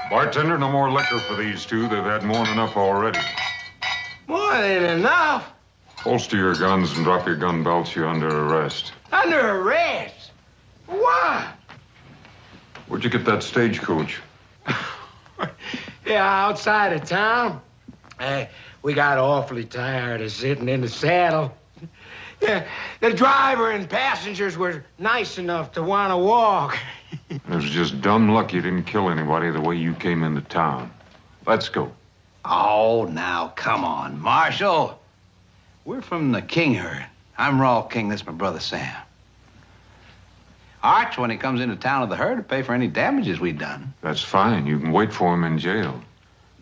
Bartender, no more liquor for these two. They've had more than enough already. More than enough? Holster your guns and drop your gun belts. You're under arrest. Under arrest? Why? Where'd you get that stagecoach? Yeah, outside of town. We got awfully tired of sitting in the saddle. Yeah, the driver and passengers were nice enough to want to walk. It was just dumb luck you didn't kill anybody the way you came into town. Let's go. Oh, now, come on, Marshal. We're from the King herd. I'm Rawl King. This is my brother Sam. Arch, when he comes into town with the herd, to pay for any damages we've done. That's fine. You can wait for him in jail.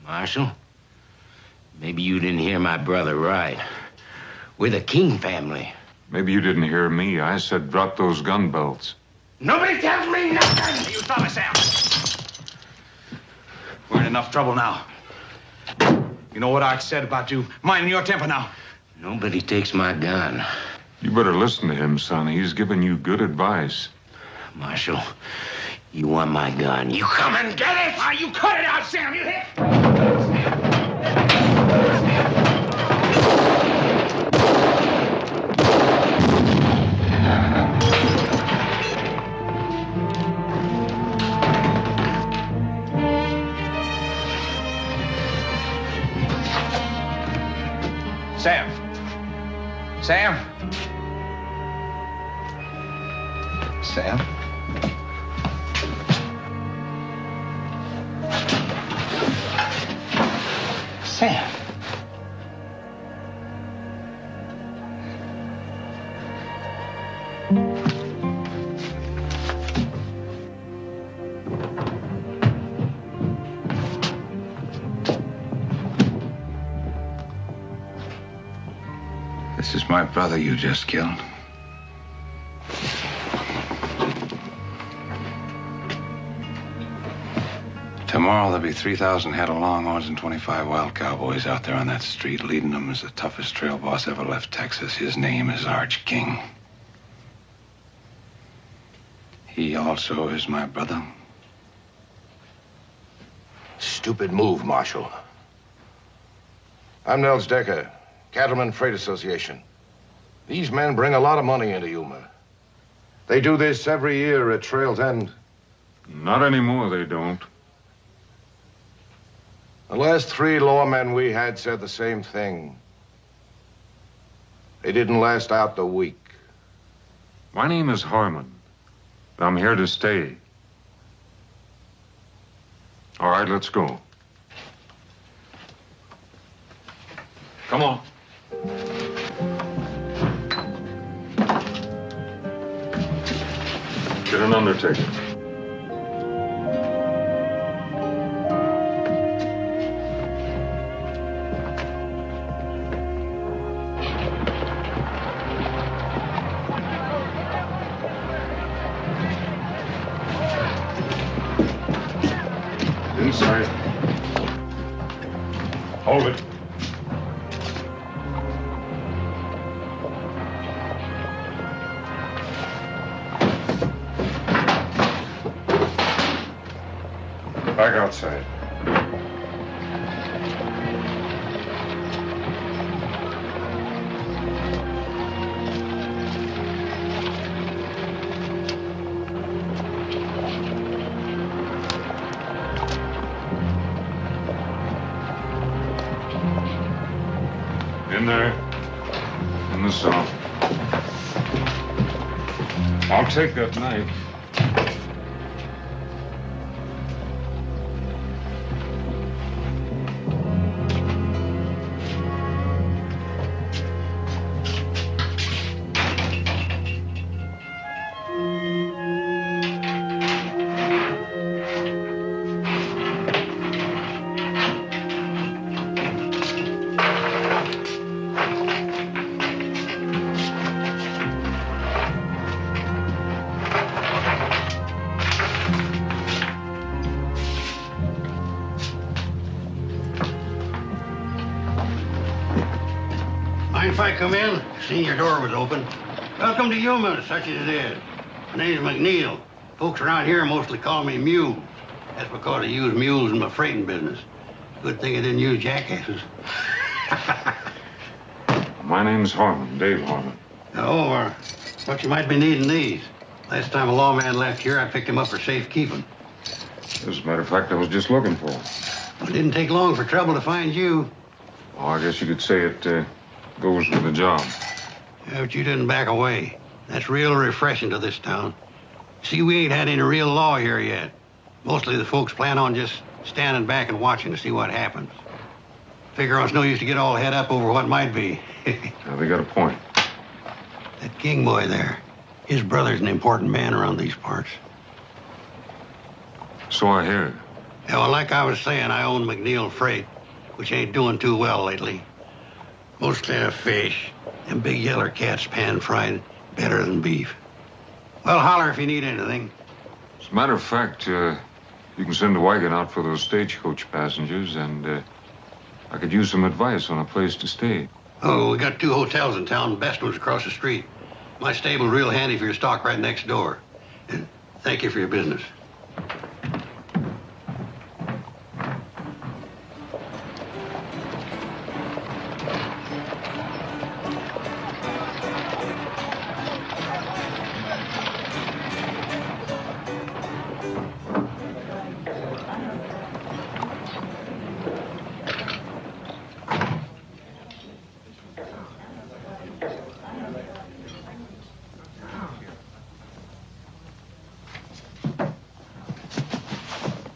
Marshal, maybe you didn't hear my brother right. We're the King family. Maybe you didn't hear me. I said drop those gun belts. Nobody tells me nothing! You stop it, Sam. We're in enough trouble now. You know what Arch said about you minding your temper now? Nobody takes my gun. You better listen to him, son. He's giving you good advice. Marshal, you want my gun. You come and get it! Ah, you cut it out, Sam. You hit. Sam. Sam. Sam. Sam. This is my brother you just killed. Tomorrow there'll be 3,000 head of Longhorns and 25 wild cowboys out there on that street. Leading them is the toughest trail boss ever left Texas. His name is Arch King. He also is my brother. Stupid move, Marshal. I'm Nels Decker, Cattlemen Freight Association. These men bring a lot of money into Yuma. They do this every year at Trail's End. Not anymore, they don't. The last 3 lawmen we had said the same thing. They didn't last out the week. My name is Harmon. I'm here to stay. All right, let's go. Come on. Get an undertaker. Inside. Hold it. Back outside. In there. In the south. I'll take that knife. Mind if I come in? Seen your door was open. Welcome to Yuma, such as it is. My name's McNeil. Folks around here mostly call me Mew. That's because I use mules in my freighting business. Good thing I didn't use jackasses. My name's Harmon, Dave Harmon. Oh, what you might be needing these. Last time a lawman left here, I picked him up for safekeeping. As a matter of fact, I was just looking for him. It didn't take long for trouble to find you. Oh, I guess you could say it goes with the job. Yeah, but you didn't back away. That's real refreshing to this town. See, we ain't had any real law here yet. Mostly the folks plan on just standing back and watching to see what happens. Figure it's no use to get all head up over what might be. Now, they got a point. That King boy there, his brother's an important man around these parts. So I hear. Yeah, well, like I was saying, I own McNeil Freight, which ain't doing too well lately. Mostly a fish, and big yeller cats pan-fried better than beef. Well, holler if you need anything. As a matter of fact, you can send a wagon out for those stagecoach passengers, and I could use some advice on a place to stay. Oh, we got 2 hotels in town. The best one's across the street. My stable's real handy for your stock right next door. And thank you for your business.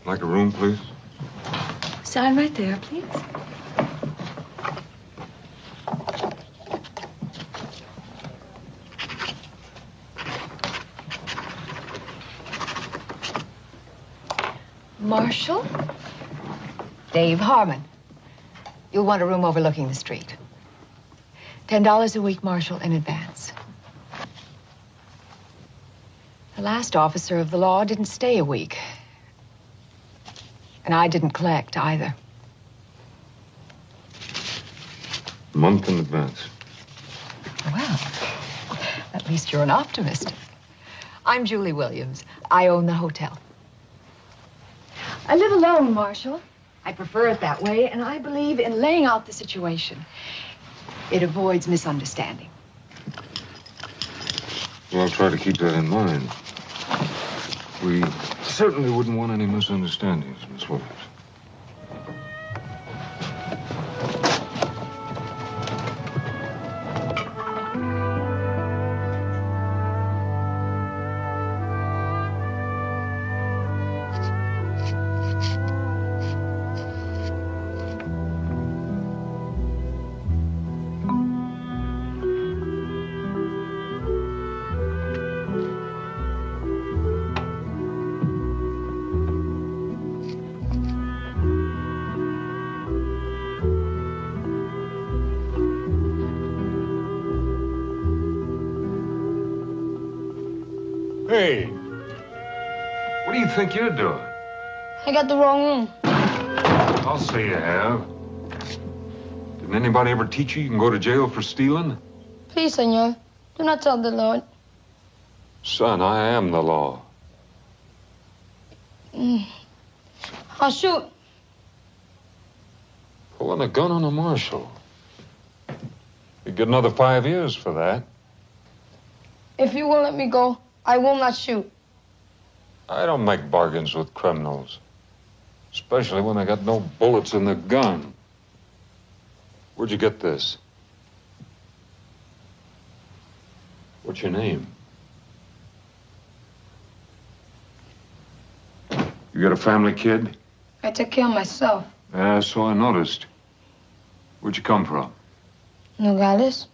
Like a room, please? Sign right there, please. Marshal? Dave Harmon. You'll want a room overlooking the street. $10 a week, Marshal, in advance. The last officer of the law didn't stay a week. And I didn't collect either. A month in advance. Well, at least you're an optimist. I'm Julie Williams. I own the hotel. I live alone, Marshal. I prefer it that way, and I believe in laying out the situation. It avoids misunderstanding. Well, I'll try to keep that in mind. We certainly wouldn't want any misunderstandings, Miss Williams. Hey, what do you think you're doing? I got the wrong room. I'll say you have. Didn't anybody ever teach you can go to jail for stealing? Please, senor, do not tell the Lord. Son, I am the law. I'll shoot. Pulling a gun on a marshal. You'd get another 5 years for that. If you won't let me go, I will not shoot. I don't make bargains with criminals. Especially when they got no bullets in the gun. Where'd you get this? What's your name? You got a family, kid? I take care of myself. Yeah, so I noticed. Where'd you come from? Nogales?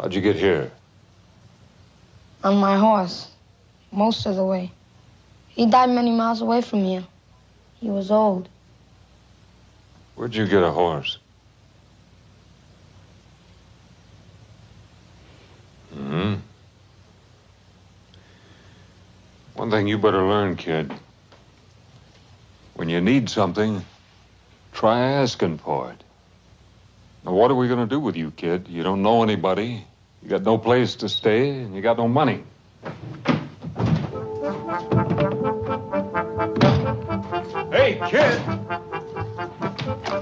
How'd you get here? On my horse. Most of the way. He died many miles away from here. He was old. Where'd you get a horse? One thing you better learn, kid. When you need something, try asking for it. Now, what are we going to do with you, kid? You don't know anybody. You got no place to stay, and you got no money. Hey, kid!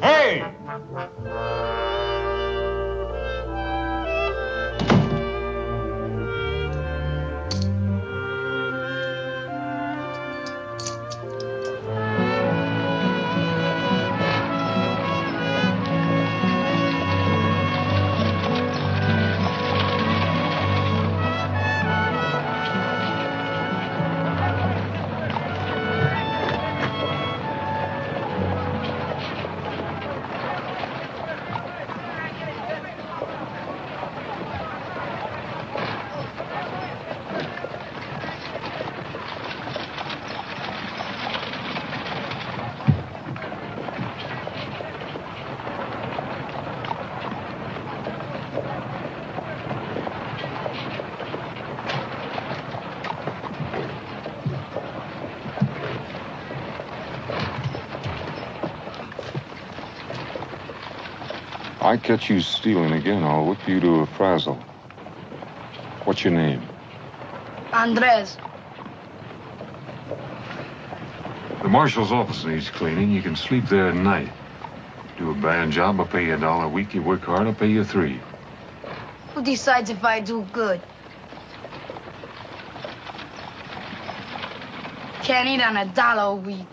Hey! I catch you stealing again, I'll whip you to a frazzle. What's your name? Andres. The marshal's office needs cleaning. You can sleep there at night. Do a bad job, I'll pay you $1 a week. You work hard, I'll pay you $3. Who decides if I do good? Can't eat on $1 a week.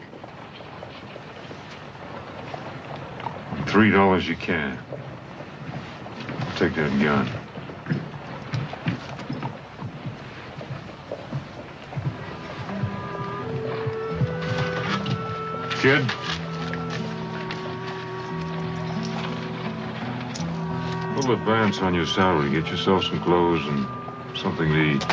$3 you can. Take that gun. Kid. We'll advance on your salary. Get yourself some clothes and something to eat.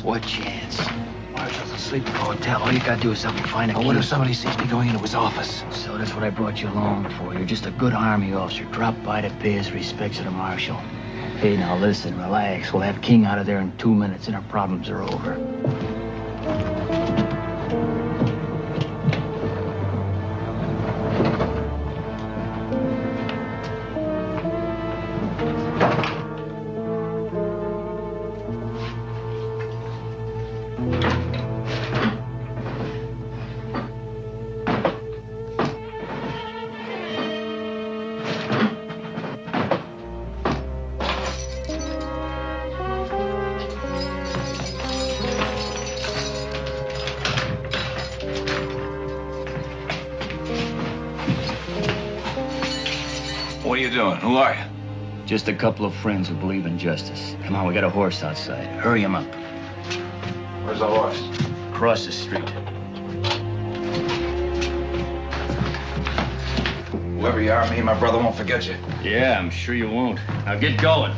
What chance? Marshall's asleep in the hotel. All you gotta do is help me find a key. What if somebody sees me going into his office? So that's what I brought you along for. You're just a good army officer. Drop by to pay his respects to the marshal. Hey, now listen, relax. We'll have King out of there in 2 minutes and our problems are over. What are you doing? Who are you? Just a couple of friends who believe in justice. Come on, we got a horse outside. Hurry him up. Where's the horse? Across the street. Whoever you are, me and my brother won't forget you. Yeah, I'm sure you won't. Now get going.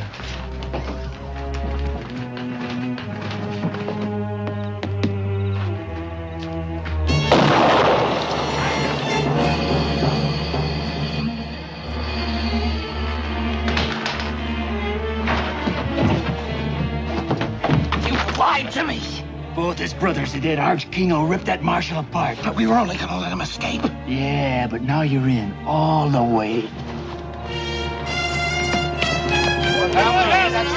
To me. Both his brothers are dead. Arch Kingo ripped that marshal apart. But we were only gonna let him escape. Yeah, but now you're in all the way. What happened?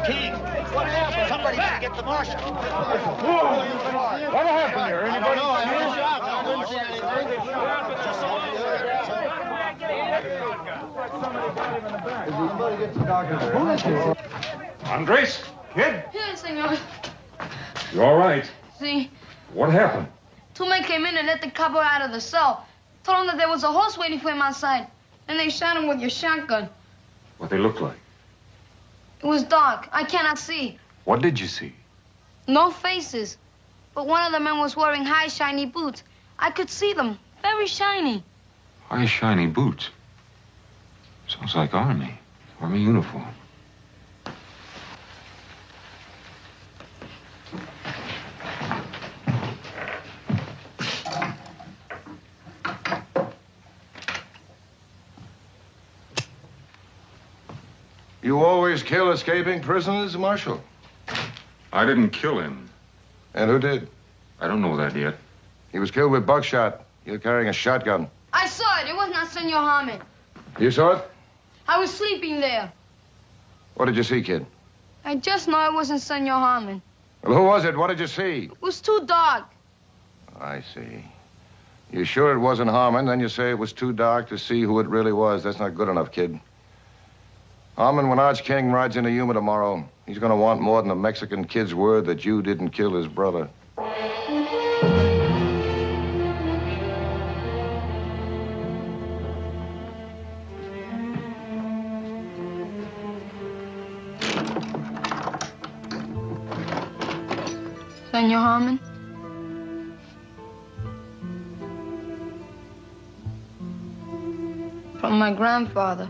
King. What happened? Somebody didn't get the marshal. What happened here? Anybody? I heard a shot. I didn't see anything. Just saw Andres, kid, Yes, senor. you all right? See, What happened? two men came in and let the capo out of the cell. Told him that there was a horse waiting for him outside. And they shot him with your shotgun. What they look like? It was dark. I cannot see. What did you see? No faces. But one of the men was wearing high, shiny boots. I could see them. Very shiny. High, shiny boots. Sounds like Army uniform. You always kill escaping prisoners, Marshal? I didn't kill him. And who did? I don't know that yet. He was killed with buckshot. You're carrying a shotgun. I saw it. It was not Senor Harmon. You saw it? I was sleeping there. What did you see, kid? I just know it wasn't Senor Harmon. Well, who was it? What did you see? It was too dark. I see. You sure it wasn't Harmon? Then you say it was too dark to see who it really was. That's not good enough, kid. Harmon, when Arch King rides into Yuma tomorrow, he's going to want more than a Mexican kid's word that you didn't kill his brother. Senor Harmon? From my grandfather.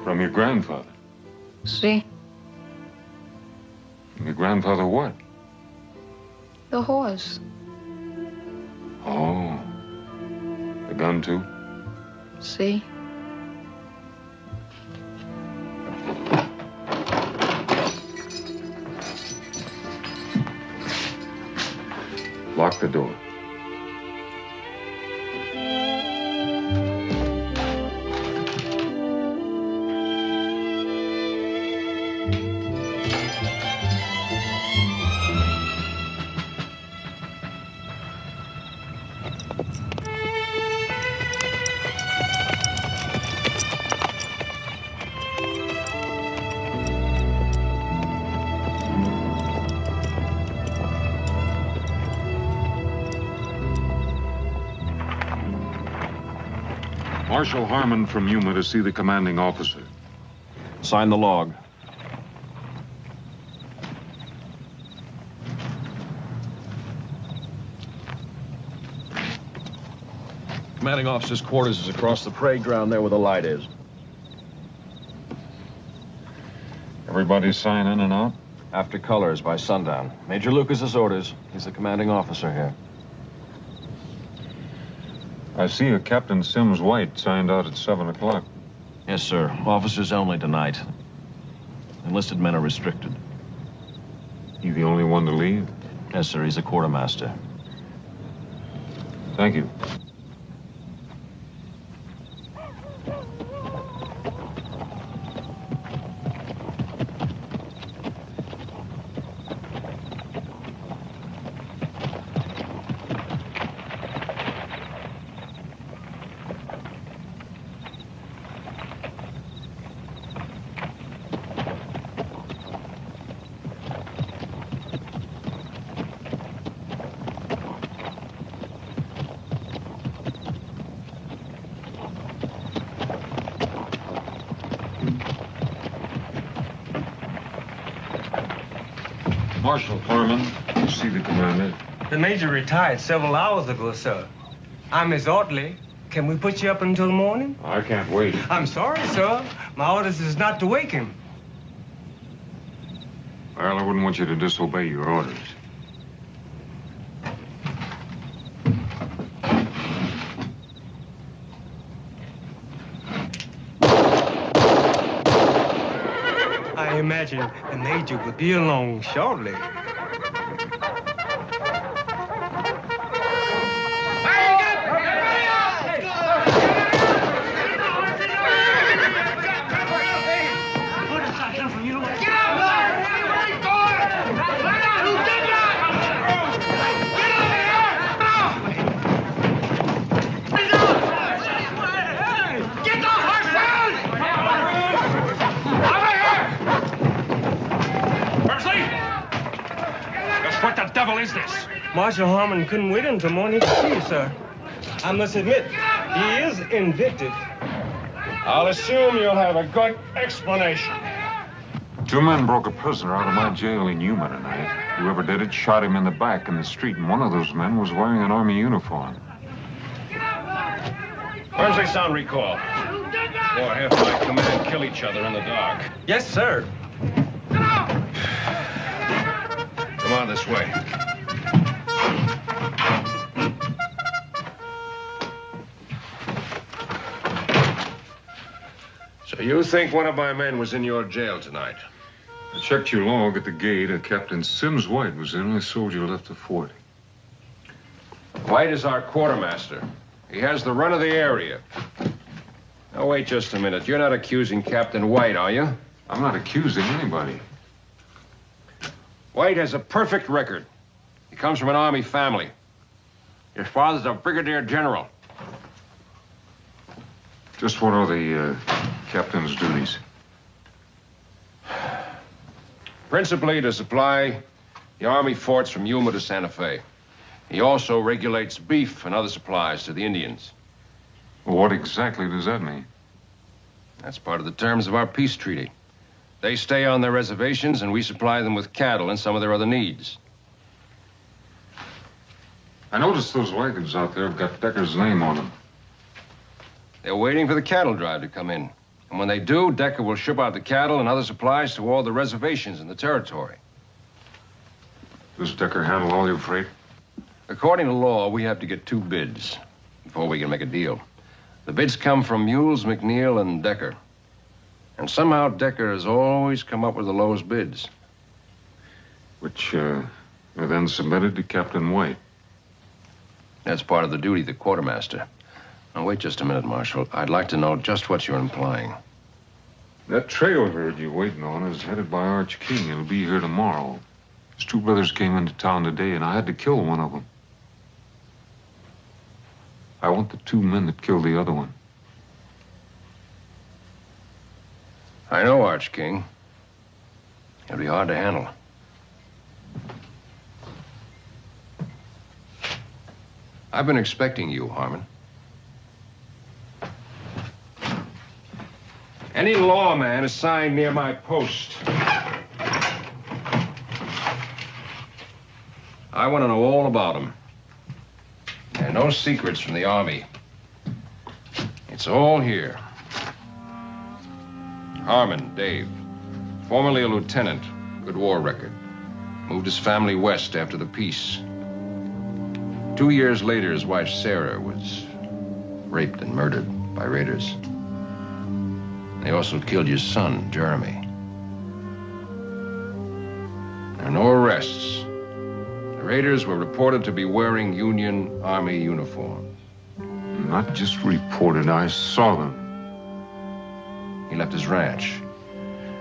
From your grandfather? See? From your grandfather what? The horse. Oh. The gun, too? See? Lock the door. Marshal Harmon from Yuma to see the commanding officer. Sign the log. Commanding officer's quarters is across the parade ground there where the light is. Everybody sign in and out? After colors by sundown. Major Lucas's orders. He's the commanding officer here. I see a Captain Sims White signed out at 7 o'clock. Yes, sir. Officers only tonight. Enlisted men are restricted. You the only one to leave? Yes, sir. He's a quartermaster. Thank you. Marshal Harmon, you see the commander? The major retired several hours ago, sir. I'm Miss Ortley. Can we put you up until morning? I can't wait. I'm sorry, sir. My orders is not to wake him. Well, I wouldn't want you to disobey your orders. I imagine the major will be along shortly. Is this? Marshal Harmon couldn't wait until morning to see you, sir. I must admit, he is invictive. I'll assume you'll have a good explanation. 2 men broke a prisoner out of my jail in Yuma tonight. Whoever did it shot him in the back in the street, and one of those men was wearing an Army uniform. Forensic sound recall. Or have my command kill each other in the dark. Yes, sir. Come on this way. So So you think one of my men was in your jail tonight? I checked your log at the gate. Captain Sims White was the only soldier left the fort. White is our quartermaster. He has the run of the area. Now, wait just a minute. You're not accusing Captain White, are you? I'm not accusing anybody. White has a perfect record. He comes from an Army family. His father's a brigadier general. Just what are the captain's duties? Principally to supply the Army forts from Yuma to Santa Fe. He also regulates beef and other supplies to the Indians. Well, what exactly does that mean? That's part of the terms of our peace treaty. They stay on their reservations, and we supply them with cattle and some of their other needs. I noticed those wagons out there have got Decker's name on them. They're waiting for the cattle drive to come in. And when they do, Decker will ship out the cattle and other supplies to all the reservations in the territory. Does Decker handle all your freight? According to law, we have to get 2 bids before we can make a deal. The bids come from Mules, McNeil, and Decker. And somehow Decker has always come up with the lowest bids. Which are then submitted to Captain White. That's part of the duty of the quartermaster. Now, wait just a minute, Marshal. I'd like to know just what you're implying. That trail herd you're waiting on is headed by Arch King. It'll be here tomorrow. His 2 brothers came into town today, and I had to kill one of them. I want the 2 men that killed the other one. I know Arch King. It'll be hard to handle. I've been expecting you, Harmon. Any lawman assigned near my post. I want to know all about him. And no secrets from the Army. It's all here. Harmon, Dave. Formerly a lieutenant. Good war record. Moved his family west after the peace. 2 years later, his wife, Sarah, was raped and murdered by raiders. They also killed your son, Jeremy. There are no arrests. The raiders were reported to be wearing Union Army uniforms. Not just reported, I saw them. He left his ranch.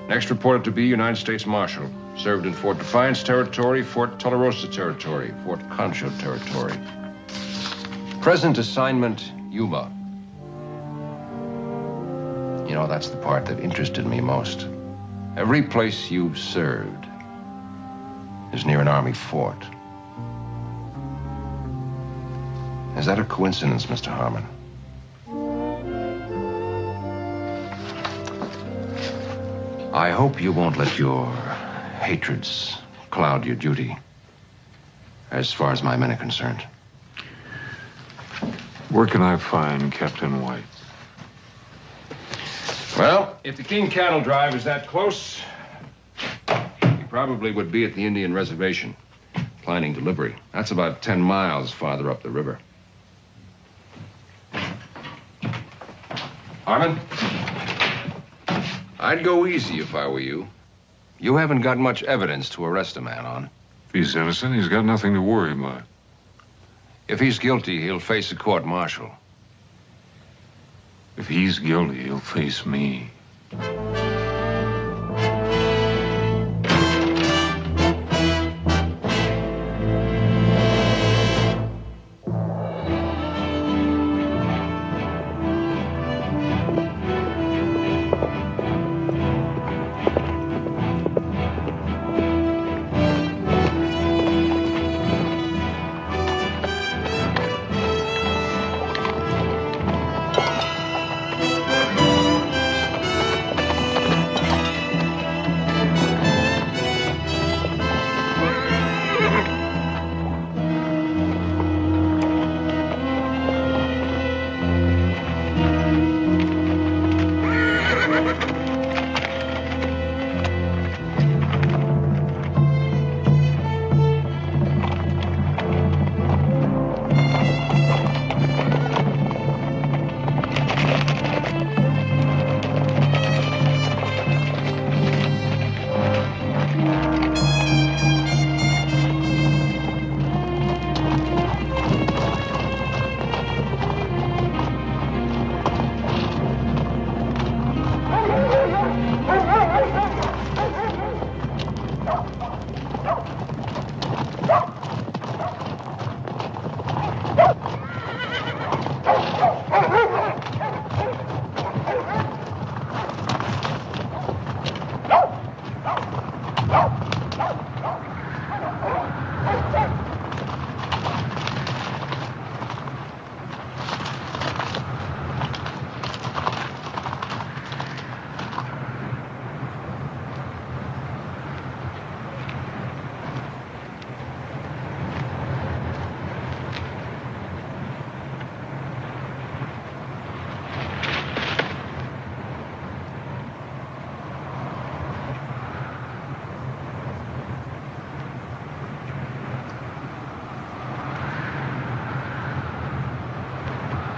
Next reported to be United States Marshal. Served in Fort Defiance Territory, Fort Tularosa Territory, Fort Concho Territory. Present assignment, Yuma. You know, that's the part that interested me most. Every place you've served is near an Army fort. Is that a coincidence, Mr. Harmon? I hope you won't let your hatreds cloud your duty, as far as my men are concerned. Where can I find Captain White? Well, if the King cattle drive is that close, he probably would be at the Indian reservation, planning delivery. That's about 10 miles farther up the river. Harmon? I'd go easy if I were you. You haven't got much evidence to arrest a man on. If he's innocent, he's got nothing to worry about. If he's guilty, he'll face a court-martial. If he's guilty, he'll face me.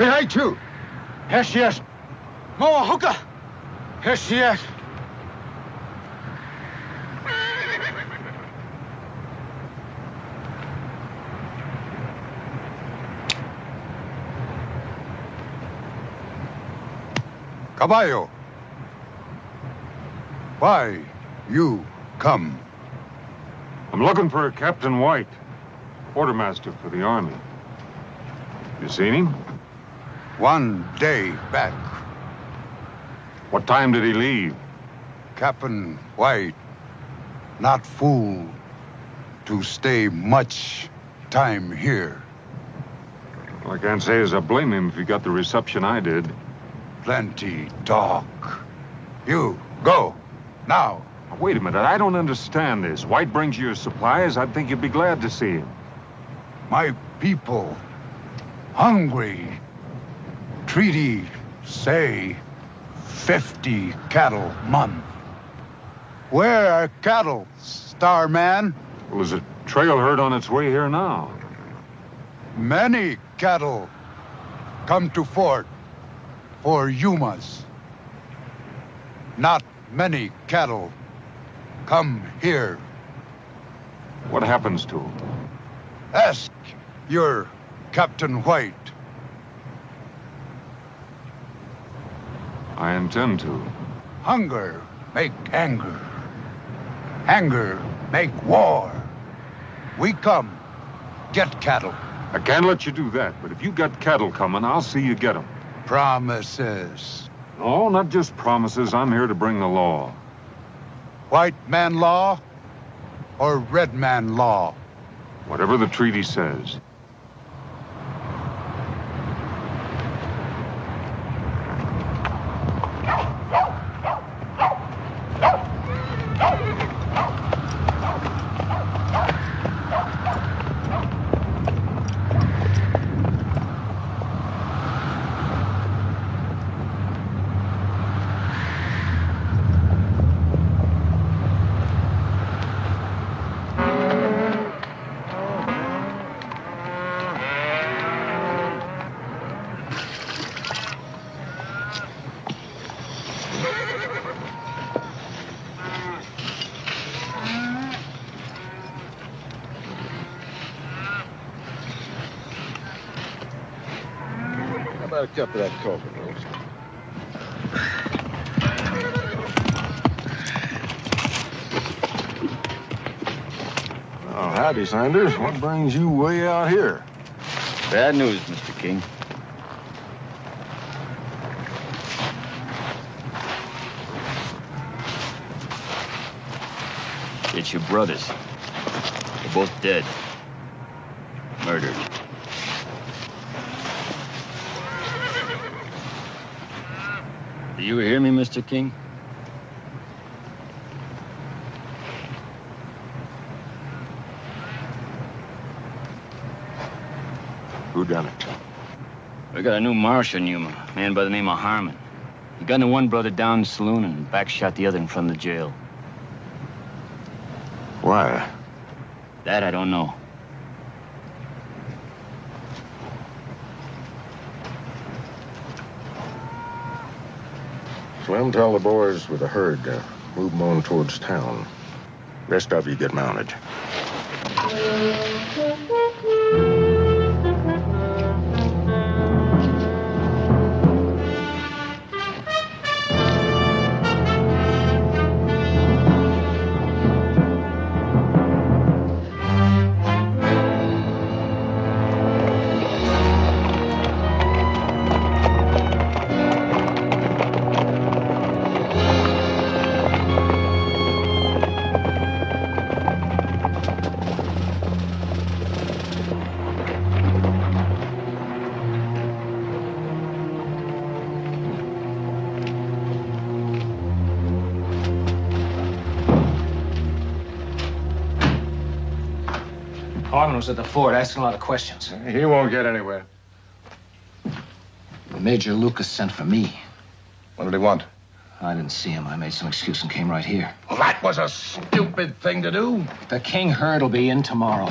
Behind you. Yes, yes. Moa hooker. Yes, yes. Caballo. Why you come? I'm looking for Captain White, quartermaster for the Army. You seen him? 1 day back. What time did he leave? Captain White, not fool to stay much time here. Well, I can't say as I blame him if he got the reception I did. Plenty talk. You, go, now. Now, wait a minute, I don't understand this. White brings you your supplies, I'd think you'd be glad to see him. My people, hungry. Treaty say 50 cattle month. Where are cattle, Starman? Well, there's a trail herd on its way here now. Many cattle come to fort for Yumas. Not many cattle come here. What happens to him? Ask your Captain White. I intend to. Hunger make anger. Anger make war. We come, get cattle. I can't let you do that, but if you got cattle coming, I'll see you get them. Promises. No, not just promises. I'm here to bring the law. White man law or red man law? Whatever the treaty says. About a cup of that coffee, Rose. Oh, howdy, Sanders. What brings you way out here? Bad news, Mr. King. It's your brothers. They're both dead. Murdered. Do you hear me, Mr. King? Who done it? We got a new marshal in Yuma, a man by the name of Harmon. He gunned one brother down in the saloon and backshot the other in front of the jail. Why? That I don't know. Slim, tell the boys with the herd to move them on towards town. Rest of you get mounted. Harmon was at the fort asking a lot of questions. He won't get anywhere. Major Lucas sent for me. What did he want? I didn't see him. I made some excuse and came right here. Well, that was a stupid thing to do. The King herd will be in tomorrow.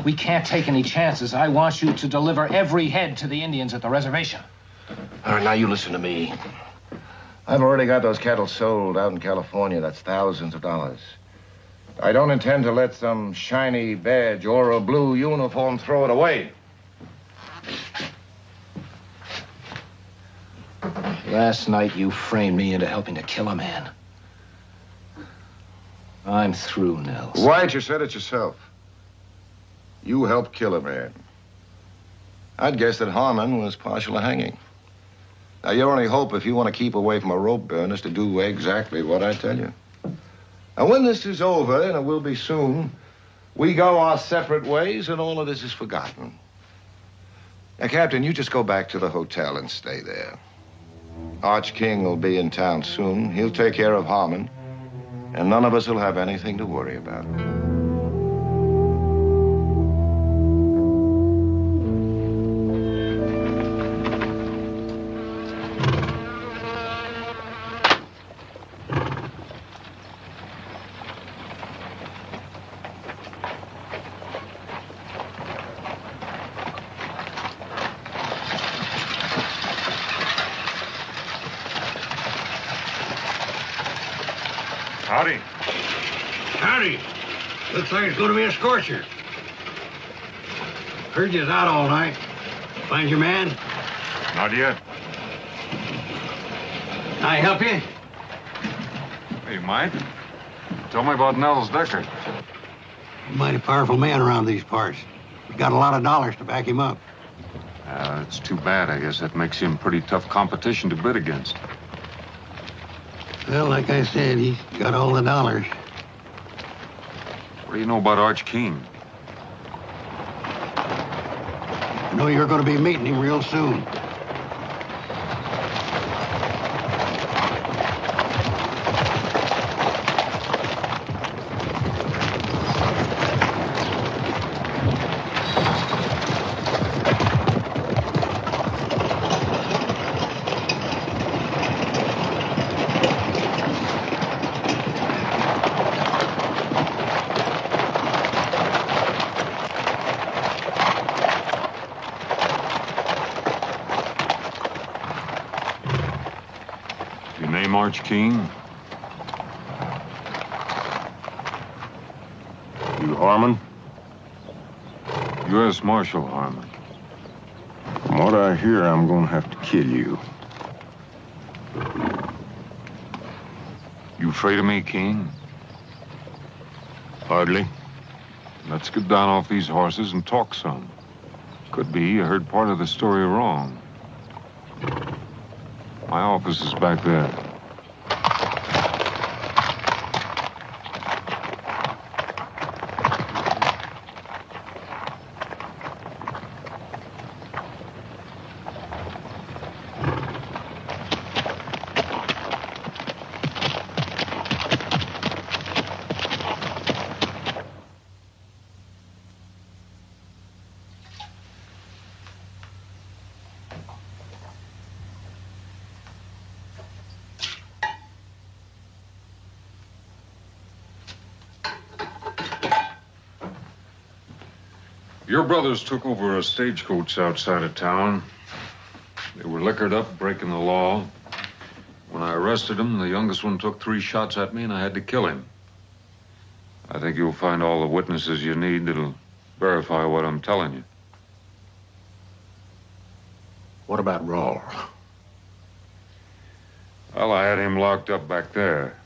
We can't take any chances. I want you to deliver every head to the Indians at the reservation. All right, now you listen to me. I've already got those cattle sold out in California. That's thousands of dollars. I don't intend to let some shiny badge or a blue uniform throw it away. Last night you framed me into helping to kill a man. I'm through, Nels. White, you said it yourself. You helped kill a man. I'd guess that Harmon was partial to hanging. Now, your only hope, if you want to keep away from a rope burn, is to do exactly what I tell you. And when this is over, and it will be soon, we go our separate ways, and all of this is forgotten. Now, Captain, you just go back to the hotel and stay there. Arch King will be in town soon. He'll take care of Harmon, and none of us will have anything to worry about. Howdy. Howdy. Looks like it's going to be a scorcher. Heard you was out all night. Find your man? Not yet. Can I help you? Hey, Mike. Tell me about Nels Deckard. A mighty powerful man around these parts. He's got a lot of dollars to back him up. It's too bad. I guess that makes him pretty tough competition to bid against. Well, like I said, he's got all the dollars. What do you know about Arch King? I know you're going to be meeting him real soon. Arch King? You Harmon? U.S. Marshal Harmon. From what I hear, I'm going to have to kill you. You afraid of me, King? Hardly. Let's get down off these horses and talk some. Could be you heard part of the story wrong. My office is back there. Your brothers took over a stagecoach outside of town. They were liquored up, breaking the law. When I arrested them, the youngest one took 3 shots at me, and I had to kill him. I think you'll find all the witnesses you need that'll verify what I'm telling you. What about Rawl? Well, I had him locked up back there.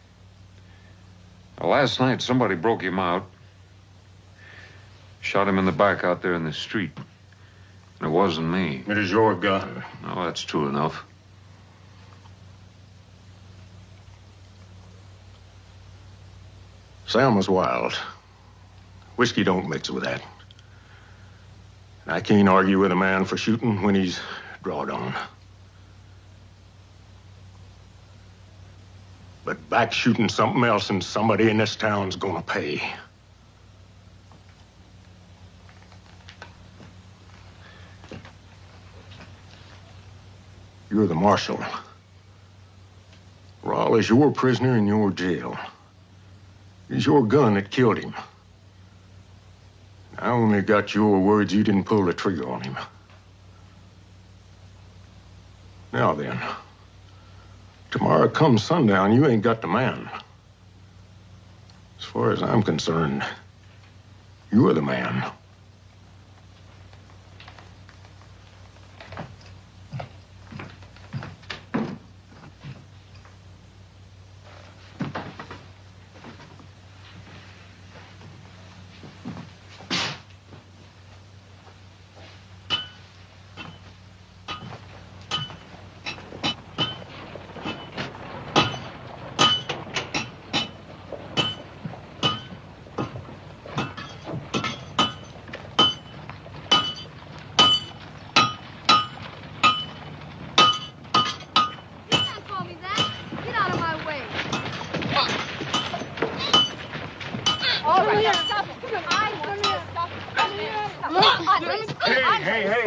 Now, last night, somebody broke him out. Shot him in the back out there in the street. And it wasn't me. It is your gun. No, that's true enough. Sam was wild. Whiskey don't mix with that. And I can't argue with a man for shooting when he's drawed on. But back shooting something else, and somebody in this town's gonna pay. You're the marshal. Rawl is your prisoner in your jail. It's your gun that killed him. I only got your words you didn't pull the trigger on him. Now then, tomorrow come sundown, you ain't got the man. As far as I'm concerned, you're the man.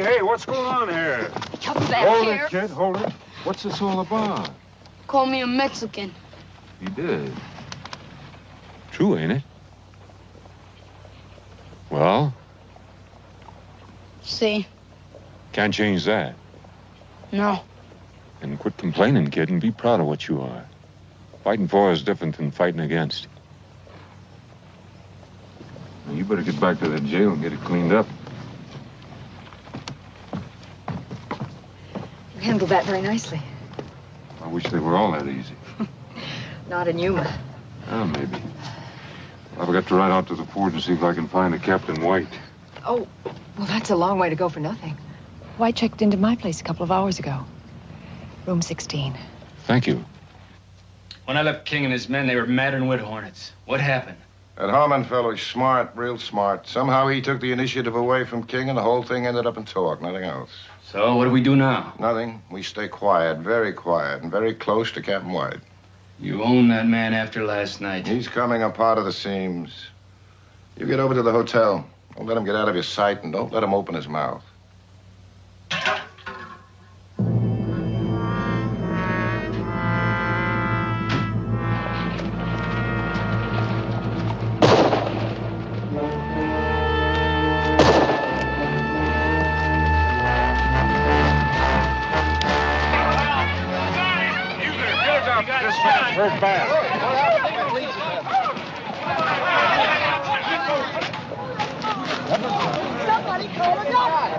Hey, what's going on here? Come back Hold here. it, kid, hold it. What's this all about? Call me a Mexican. You did. True, ain't it? Well, See? can't change that. No. And quit complaining, kid, and be proud of what you are. Fighting for is different than fighting against. Now, you better get back to that jail and get it cleaned up. You handled that very nicely. I wish they were all that easy. Not in Yuma. Oh, maybe. I've got to ride out to the fort and see if I can find a Captain White. Oh, well, that's a long way to go for nothing. White checked into my place a couple of hours ago. Room 16. Thank you. When I left King and his men, they were madder than wood hornets. What happened? That Harmon fellow's smart, real smart. Somehow he took the initiative away from King, and the whole thing ended up in talk, nothing else. So what do we do now? Nothing. We stay quiet, and very close to Captain White. You own that man after last night. He's coming apart of the seams. You get over to the hotel. Don't let him get out of your sight, and don't let him open his mouth. Hurt bad. Somebody call a doctor.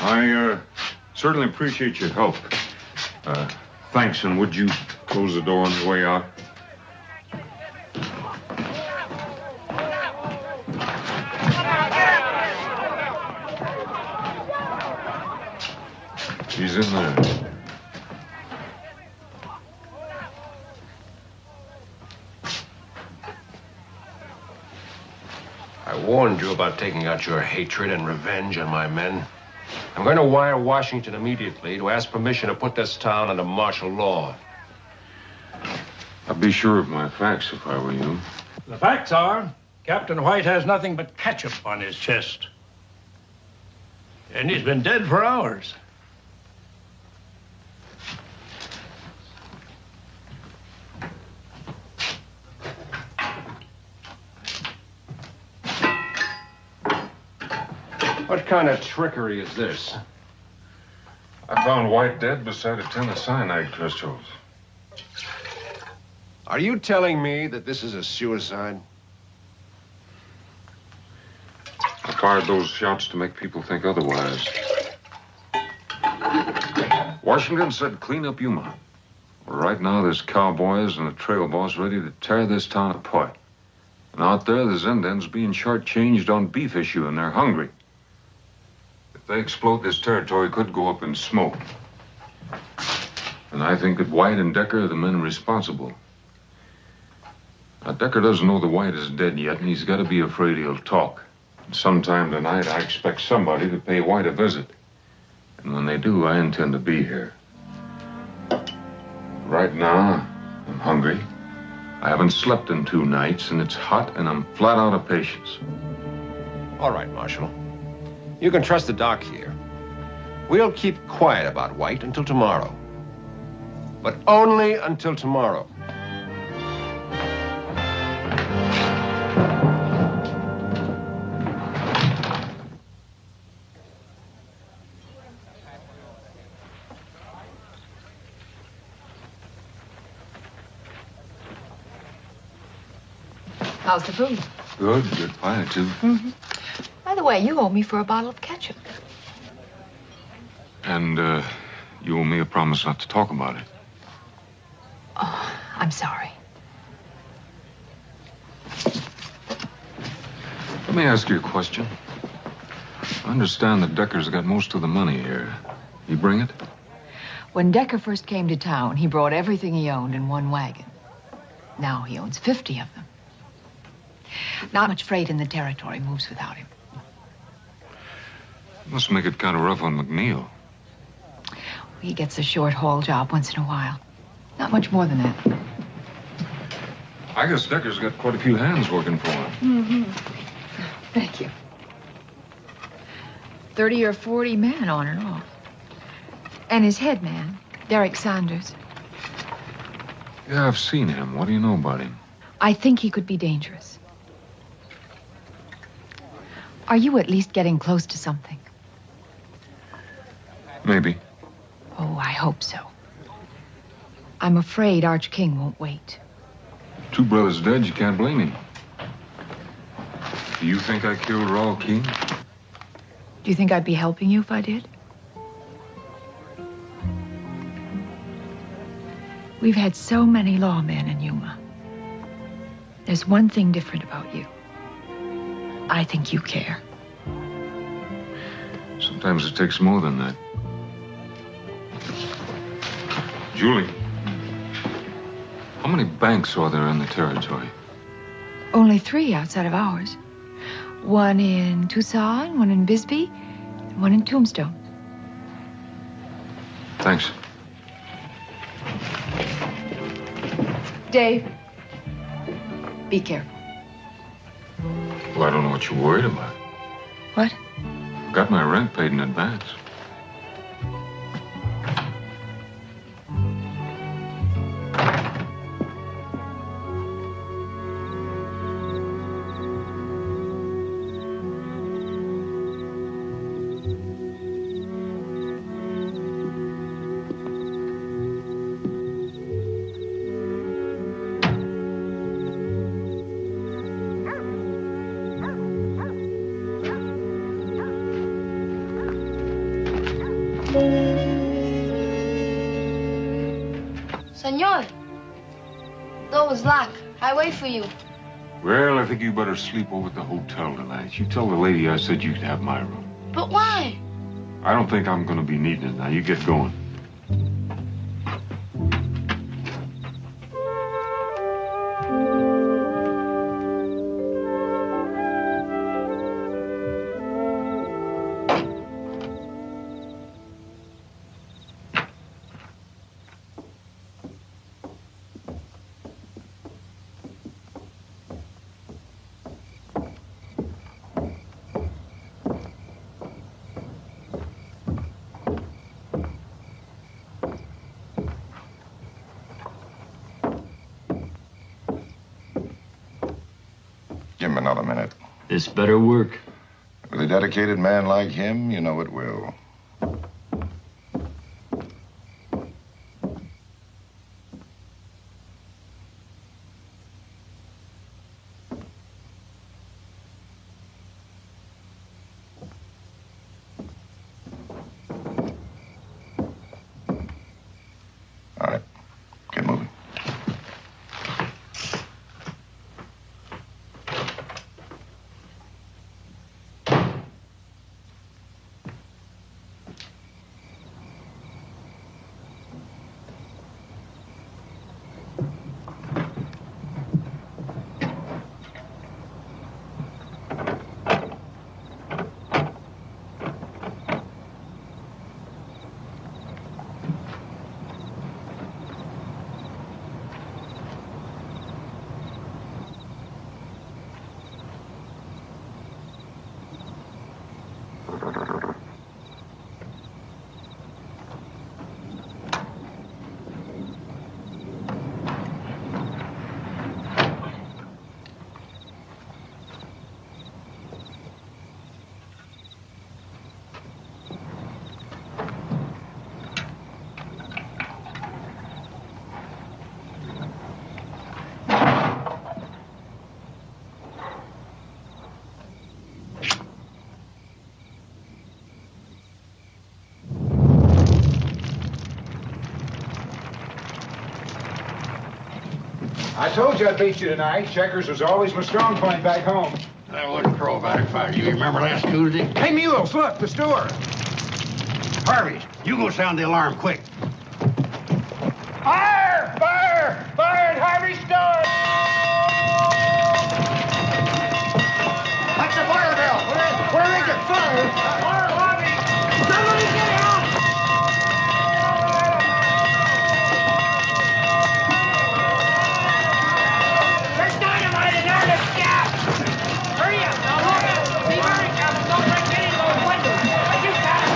I certainly appreciate your help. Thanks, and would you close the door on the way out? She's in there. I warned you about taking out your hatred and revenge on my men. I'm going to wire Washington immediately to ask permission to put this town under martial law. I'd be sure of my facts if I were you. The facts are, Captain White has nothing but ketchup on his chest. And he's been dead for hours. What kind of trickery is this? I found White dead beside a tin of cyanide crystals. Are you telling me that this is a suicide? I fired those shots to make people think otherwise. Washington said clean up Yuma. Well, right now, there's cowboys and a trail boss ready to tear this town apart. And out there, the Zendans being shortchanged on beef issue, and they're hungry. If they explode, this territory could go up in smoke. And I think that White and Decker are the men responsible. Now, Decker doesn't know that White is dead yet, and he's got to be afraid he'll talk. Sometime tonight, I expect somebody to pay White a visit. And when they do, I intend to be here. Right now, I'm hungry. I haven't slept in 2 nights, and it's hot, and I'm flat out of patience. All right, Marshal. You can trust the doc here. We'll keep quiet about White until tomorrow. But only until tomorrow. How's the food? Good pie, too. Mm-hmm. By the way, you owe me for a bottle of ketchup. And, you owe me a promise not to talk about it. Oh, I'm sorry. Let me ask you a question. I understand that Decker's got most of the money here. You bring it? When Decker first came to town, he brought everything he owned in one wagon. Now he owns 50 of them. Not much freight in the territory moves without him. Must make it kind of rough on McNeil. He gets a short haul job once in a while. Not much more than that. I guess Decker's got quite a few hands working for him. Mm-hmm. Thank you. 30 or 40 men on and off. And his head man, Derek Sanders. Yeah, I've seen him. What do you know about him? I think he could be dangerous. Are you at least getting close to something? Maybe. Oh, I hope so. I'm afraid Arch King won't wait. 2 brothers dead, you can't blame him. Do you think I killed Raul King? Do you think I'd be helping you if I did? We've had so many lawmen in Yuma. There's one thing different about you. I think you care. Sometimes it takes more than that. Julie, how many banks are there in the territory? Only 3 outside of ours. One in Tucson, one in Bisbee, and one in Tombstone. Thanks. Dave, be careful. Well, I don't know what you're worried about. What? Got my rent paid in advance. Senor, door is locked. I wait for you. Well, I think you better sleep over at the hotel tonight. You tell the lady I said you could have my room. But why? I don't think I'm going to be needing it. Now, you get going. Give him another minute. This better work. With a dedicated man like him, you know it will. All right. Get moving. I told you I'd beat you tonight. Checkers was always my strong point back home. I wouldn't crow about it if I were you. Remember last Tuesday? Hey, Mules, look, the store. Harvey, you go sound the alarm quick. Fire! Fire! Fire at Harvey's store! That's the fire bell. Where is it? Fire! Fire, Harvey! Somebody get out! There's dynamite in there, let's get! Hurry up, now hurry up! Be very careful, don't break any of those windows! You got it!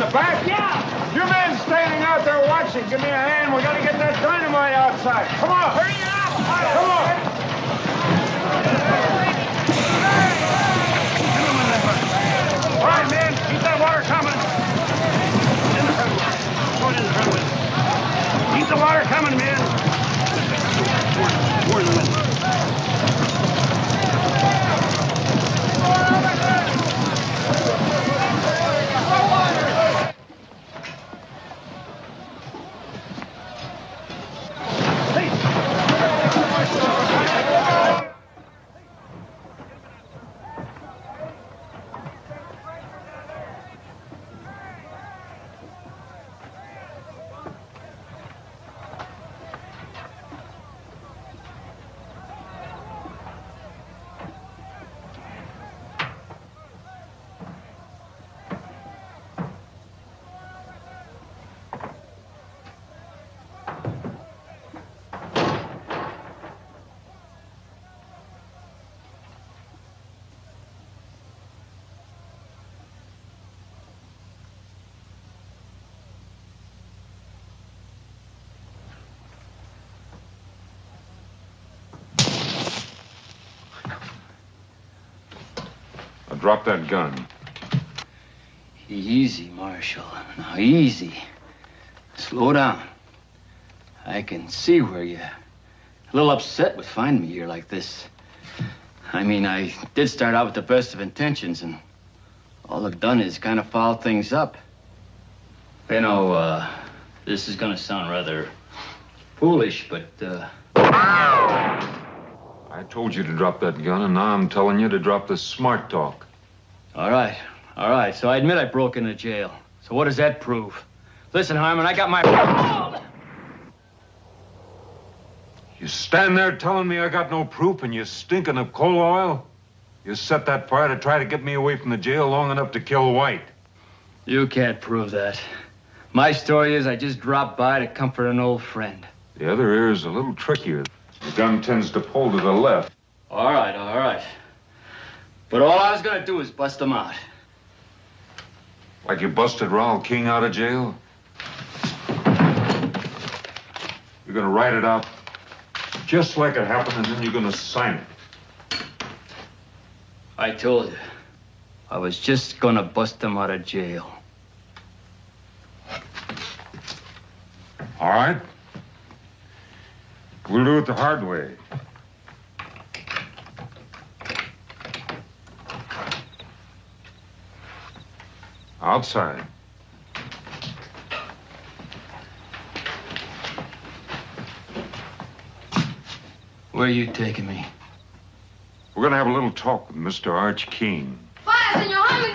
Back? Yeah! You men standing out there watching, give me a hand. We gotta get that dynamite outside. Come on! Hurry up! Come on! All right, man, keep that water coming. In the front. Go in the front with it. Keep the water coming, man. More than that. Drop that gun. Easy, Marshal. Now, easy. Slow down. I can see where you're a little upset with finding me here like this. I mean, I did start out with the best of intentions, and all I've done is kind of foul things up. You know, this is gonna sound rather foolish, but, I told you to drop that gun, and now I'm telling you to drop the smart talk. All right. So I admit I broke into jail. So what does that prove? Listen, Harmon, I got my... You stand there telling me I got no proof and you're stinking of coal oil? You set that fire to try to get me away from the jail long enough to kill White. You can't prove that. My story is I just dropped by to comfort an old friend. The other ear is a little trickier. The gun tends to pull to the left. All right. But all I was gonna do is bust them out. Like you busted Raoul King out of jail? You're gonna write it out just like it happened, and then you're gonna sign it. I told you. I was just gonna bust them out of jail. All right. We'll do it the hard way. Outside. Where are you taking me? We're gonna have a little talk with Mr. Arch King. Fire, Senor Harmon,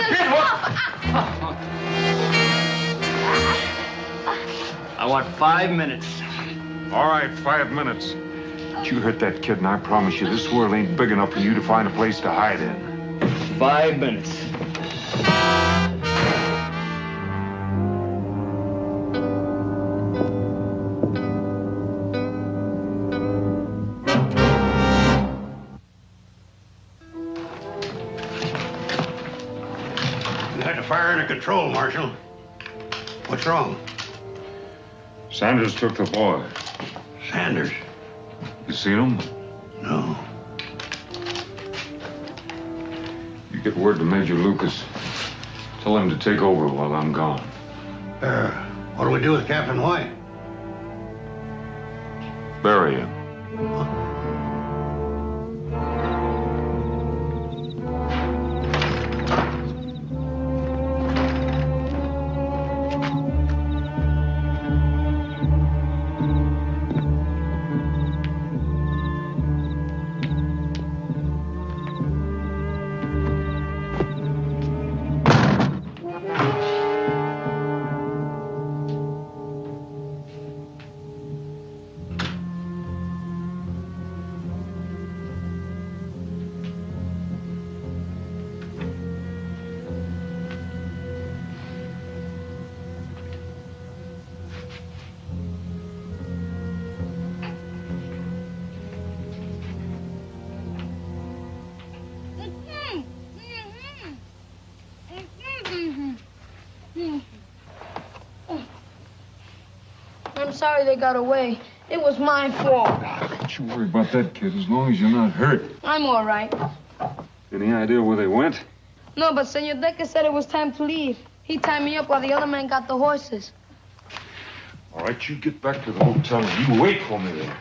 I want 5 minutes. All right, 5 minutes. But you hurt that kid, and I promise you, this world ain't big enough for you to find a place to hide in. 5 minutes. Fire under control, Marshal. What's wrong? Sanders took the boy. Sanders? You seen him? No. You get word to Major Lucas. Tell him to take over while I'm gone. What do we do with Captain White? bury him. I'm sorry they got away. It was my fault. Don't you worry about that, kid, as long as you're not hurt. I'm all right. Any idea where they went? No, but Senor Decker said it was time to leave. He tied me up while the other man got the horses. All right, you get back to the hotel and you wait for me there.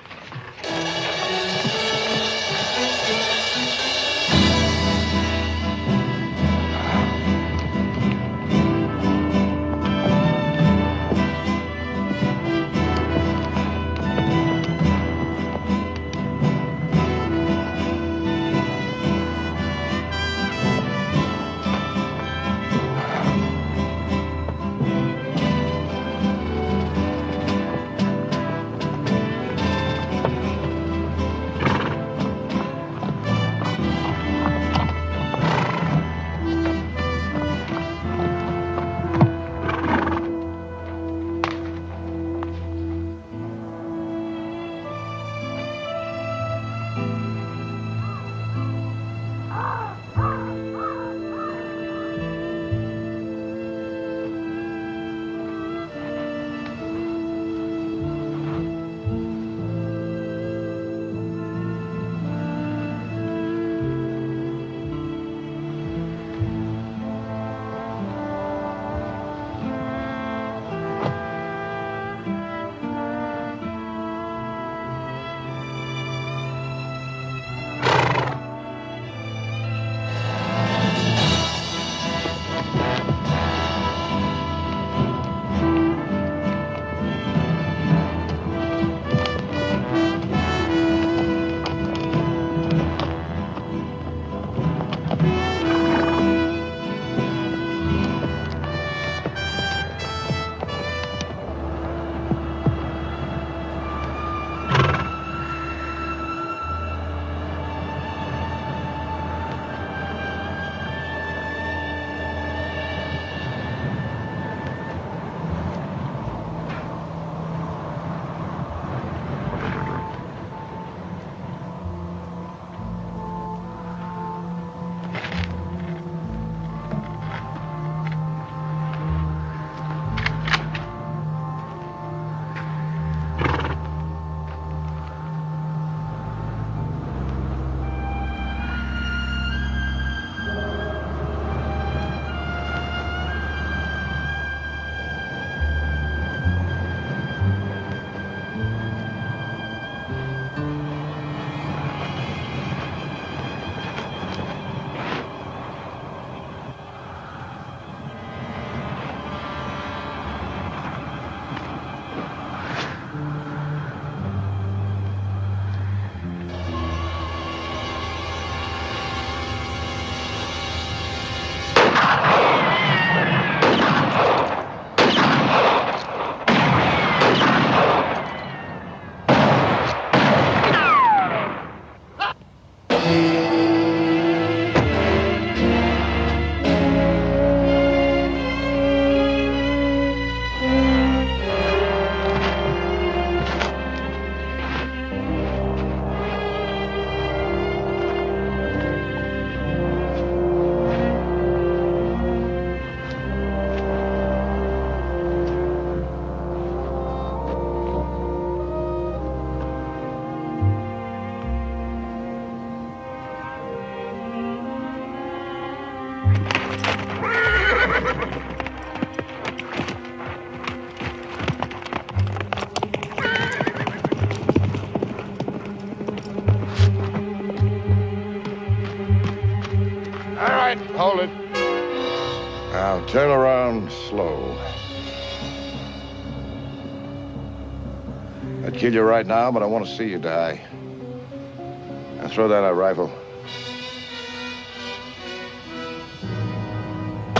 Now, turn around slow. I'd kill you right now, but I want to see you die. Now, throw down that rifle.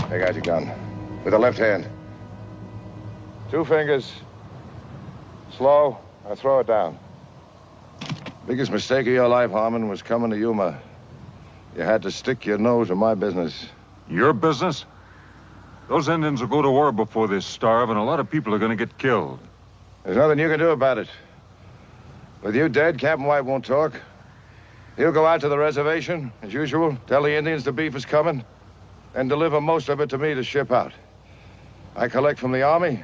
Take out your gun. With the left hand. 2 fingers. Slow. Now, throw it down. Biggest mistake of your life, Harmon, was coming to Yuma. You had to stick your nose in my business. Your business? Those Indians will go to war before they starve, and a lot of people are going to get killed. There's nothing you can do about it. With you dead, Captain White won't talk. He'll go out to the reservation, as usual, tell the Indians the beef is coming, and deliver most of it to me to ship out. I collect from the army,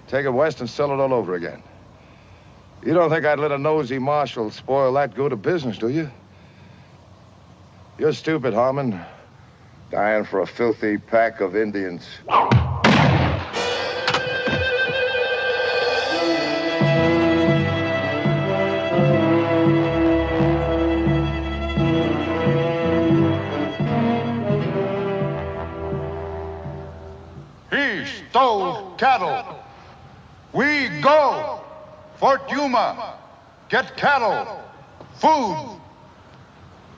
take it west, and sell it all over again. You don't think I'd let a nosy marshal spoil that good a business, do you? You're stupid, Harmon. Dying for a filthy pack of Indians. He stole cattle. We go. Fort Yuma. Get cattle. Food.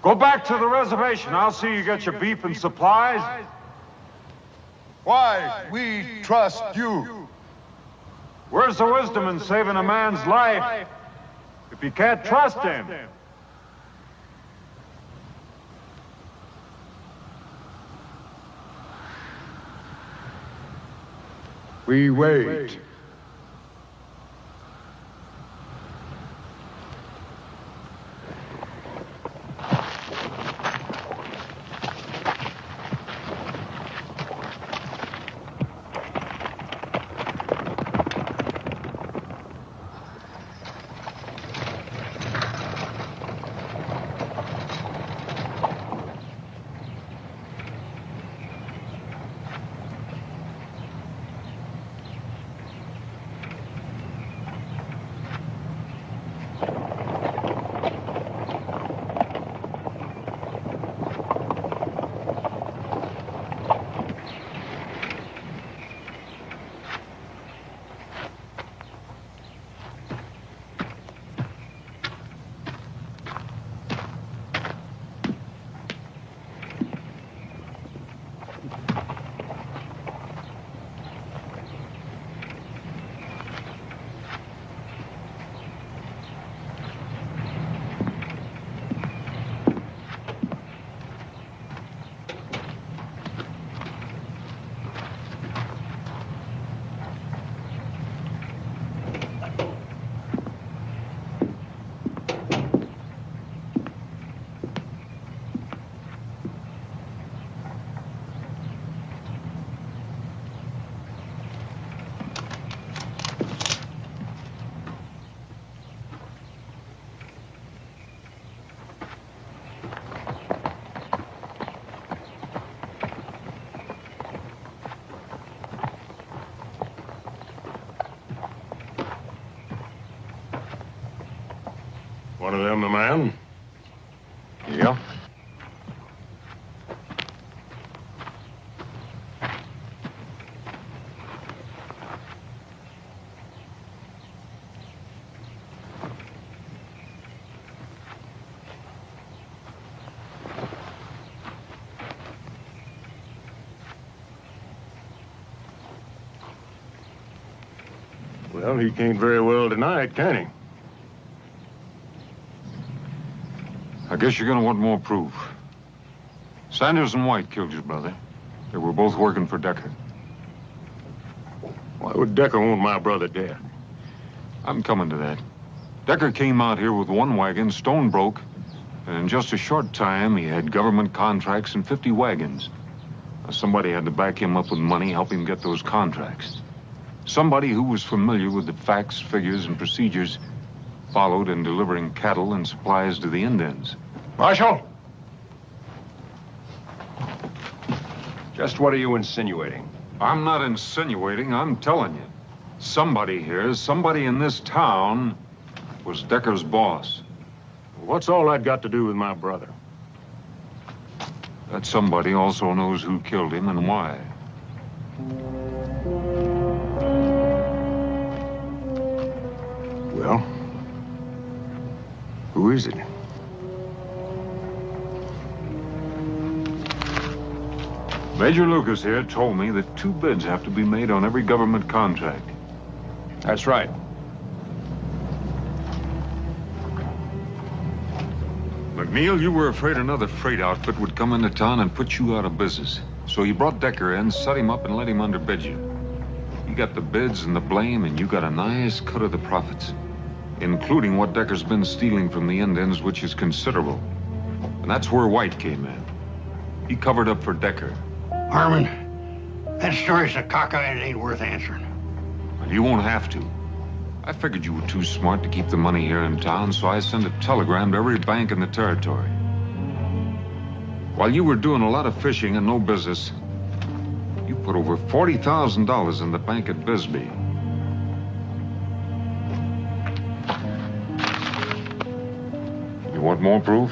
Go back to the reservation. I'll see you get your beef and supplies. Why we trust you. Where's the wisdom in saving a man's life if you can't trust him? We wait. One of them the man? Yeah. Well, he can't very well deny it, can he? I guess you're going to want more proof. Sanders and White killed your brother. They were both working for Decker. Why would Decker want my brother dead? I'm coming to that. Decker came out here with one wagon, stone broke, and in just a short time, he had government contracts and 50 wagons. Now, somebody had to back him up with money, help him get those contracts. Somebody who was familiar with the facts, figures, and procedures followed in delivering cattle and supplies to the Indians. Marshal! Just what are you insinuating? I'm not insinuating, I'm telling you. Somebody here, somebody in this town, was Decker's boss. What's all that got to do with my brother? That somebody also knows who killed him and why. Well, who is it? Major Lucas here told me that 2 bids have to be made on every government contract. That's right. McNeil, you were afraid another freight outfit would come into town and put you out of business. So you brought Decker in, set him up, and let him underbid you. You got the bids and the blame, and you got a nice cut of the profits, including what Decker's been stealing from the Indians, which is considerable. And that's where White came in. He covered up for Decker. Harmon, that story's a cockeye. It ain't worth answering. Well, you won't have to. I figured you were too smart to keep the money here in town, so I sent a telegram to every bank in the territory. While you were doing a lot of fishing and no business, you put over $40,000 in the bank at Bisbee. You want more proof?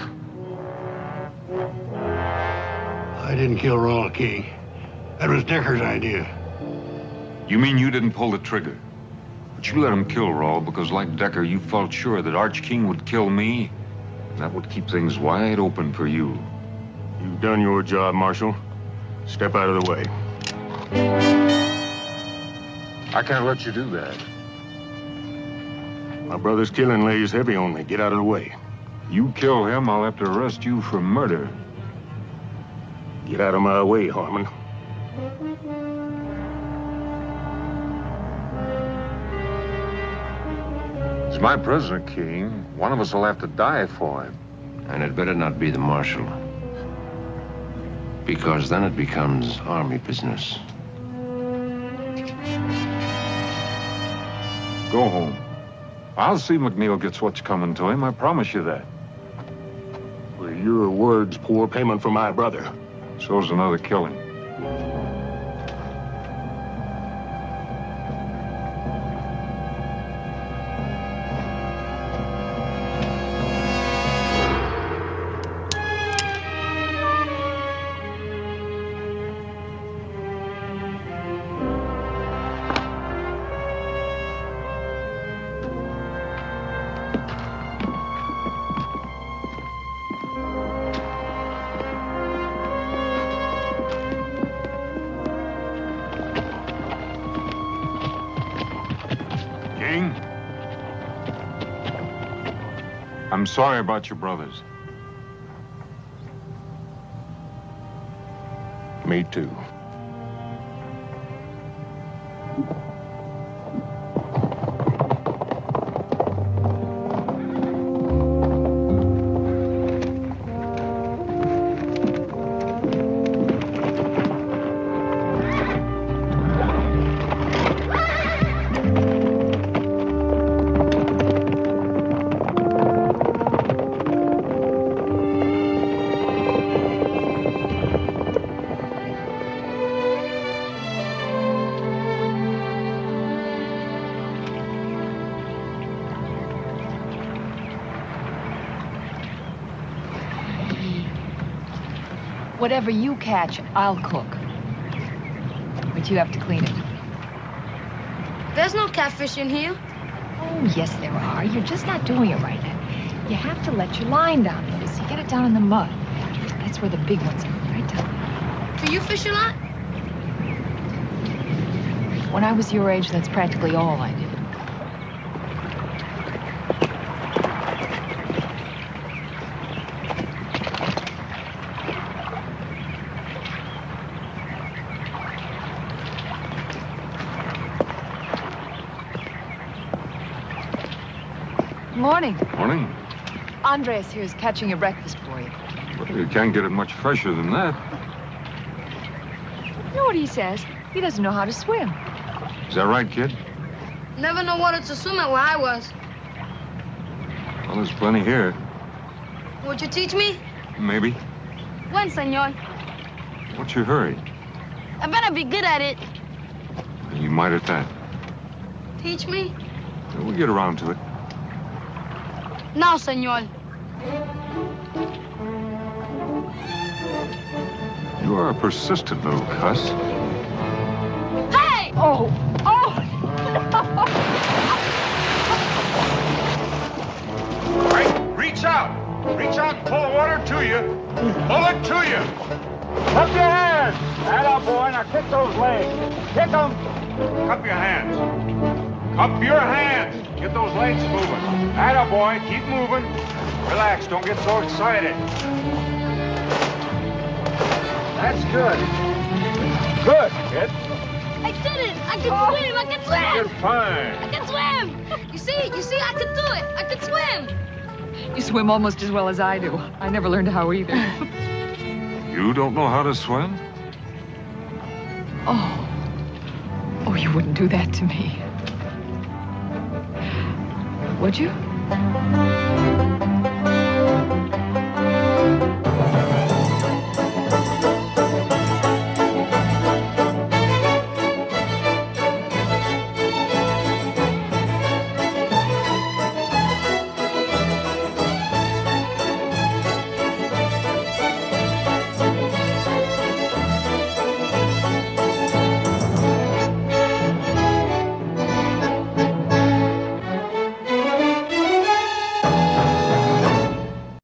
I didn't kill Rawl King. That was Decker's idea. You mean you didn't pull the trigger? But you let him kill Rawl because, like Decker, you felt sure that Arch King would kill me, and that would keep things wide open for you. You've done your job, Marshal. Step out of the way. I can't let you do that. My brother's killing lays heavy on me. Get out of the way. You kill him, I'll have to arrest you for murder. Get out of my way, Harmon. He's my prisoner, King. One of us will have to die for him. And it better not be the Marshal. Because then it becomes army business. Go home. I'll see McNeil gets what's coming to him, I promise you that. Well, your word's poor payment for my brother. So's another killing. I'm sorry about your brothers. Me too. Whatever you catch, I'll cook. But you have to clean it. There's no catfish in here. Oh, yes, there are. You're just not doing it right. You have to let your line down, Louis. You get it down in the mud. That's where the big ones are, right down. Do you fish a lot? When I was your age, that's practically all I did. Morning. Morning. Andres here is catching your breakfast for you. Well, you can't get it much fresher than that. You know what he says? He doesn't know how to swim. Is that right, kid? Never know water to swim at where I was. Well, there's plenty here. Would you teach me? Maybe. When, senor? What's your hurry? I better be good at it. You might at that. Teach me? We'll get around to it. Now, senor. You are a persistent little cuss. Oh! Oh! All right, reach out. Reach out and pull the water to you. Pull it to you. Cup your hands. Atta boy, now kick those legs. Kick them. Cup your hands. Cup your hands. Get those legs moving. Atta boy, keep moving. Relax, don't get so excited. That's good. Good, kid. I did it! I can swim! I can swim! You're fine. I can swim! You see, I can do it! I can swim! You swim almost as well as I do. I never learned how either. You don't know how to swim? Oh. Oh, you wouldn't do that to me. Would you?